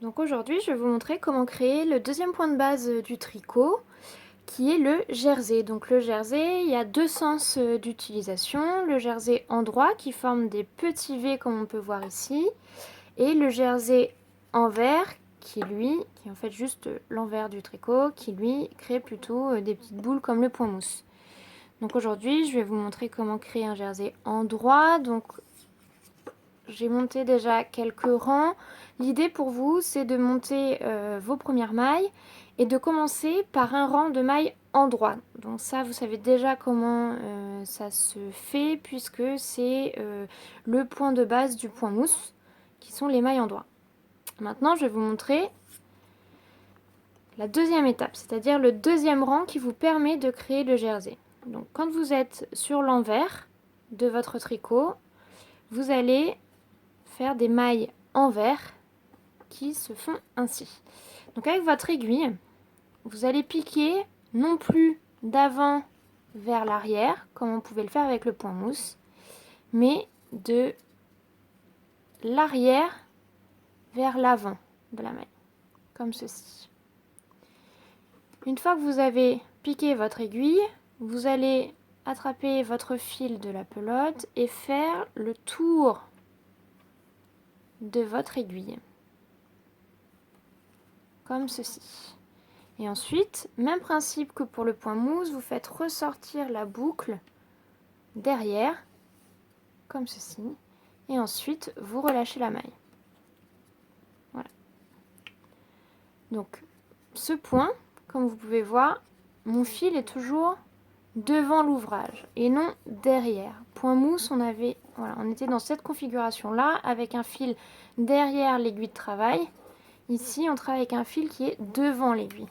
Donc aujourd'hui, je vais vous montrer comment créer le deuxième point de base du tricot, qui est le jersey. Donc le jersey, il y a deux sens d'utilisation. Le jersey en droit qui forme des petits V comme on peut voir ici, et le jersey envers qui est en fait juste l'envers du tricot, qui lui crée plutôt des petites boules comme le point mousse. Donc aujourd'hui, je vais vous montrer comment créer un jersey en droit. Donc j'ai monté déjà quelques rangs. L'idée pour vous, c'est de monter vos premières mailles et de commencer par un rang de mailles en droit. Donc ça, vous savez déjà comment ça se fait, puisque c'est le point de base du point mousse, qui sont les mailles en droit. Maintenant, je vais vous montrer la deuxième étape, c'est-à-dire le deuxième rang qui vous permet de créer le jersey. Donc quand vous êtes sur l'envers de votre tricot, vous allez faire des mailles envers qui se font ainsi. Donc avec votre aiguille, vous allez piquer non plus d'avant vers l'arrière, comme on pouvait le faire avec le point mousse, mais de l'arrière vers l'avant de la maille, comme ceci. Une fois que vous avez piqué votre aiguille, vous allez attraper votre fil de la pelote et faire le tour de votre aiguille, comme ceci. Et ensuite, même principe que pour le point mousse, vous faites ressortir la boucle derrière, comme ceci. Et ensuite, vous relâchez la maille. Voilà. Donc, ce point, comme vous pouvez voir, mon fil est toujours devant l'ouvrage et non derrière. Point mousse, on était dans cette configuration-là avec un fil derrière l'aiguille de travail. Ici, on travaille avec un fil qui est devant l'aiguille,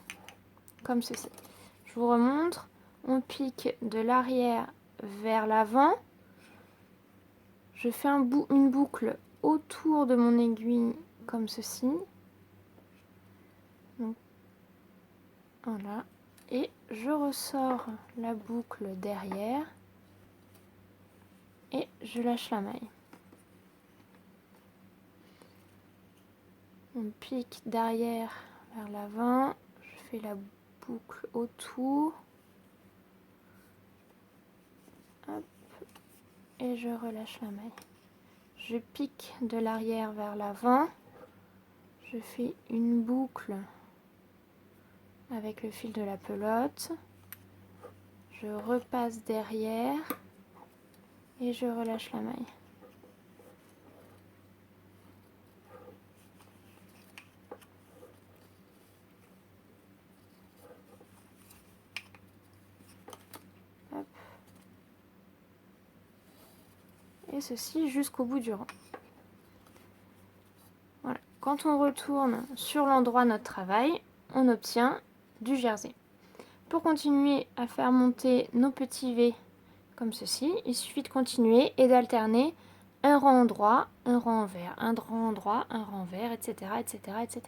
comme ceci. Je vous remontre. On pique de l'arrière vers l'avant. Je fais une boucle autour de mon aiguille, comme ceci. Donc, voilà. Et je ressors la boucle derrière. Et je lâche la maille. On pique d'arrière vers l'avant. Je fais la boucle autour. Hop. Et je relâche la maille. Je pique de l'arrière vers l'avant. Je fais une boucle avec le fil de la pelote. Je repasse derrière et je relâche la maille. Hop. Et ceci jusqu'au bout du rang. Voilà. Quand on retourne sur l'endroit de notre travail, on obtient du jersey. Pour continuer à faire monter nos petits V comme ceci, il suffit de continuer et d'alterner un rang en droit, un rang envers, un rang en droit, un rang envers, etc., etc., etc.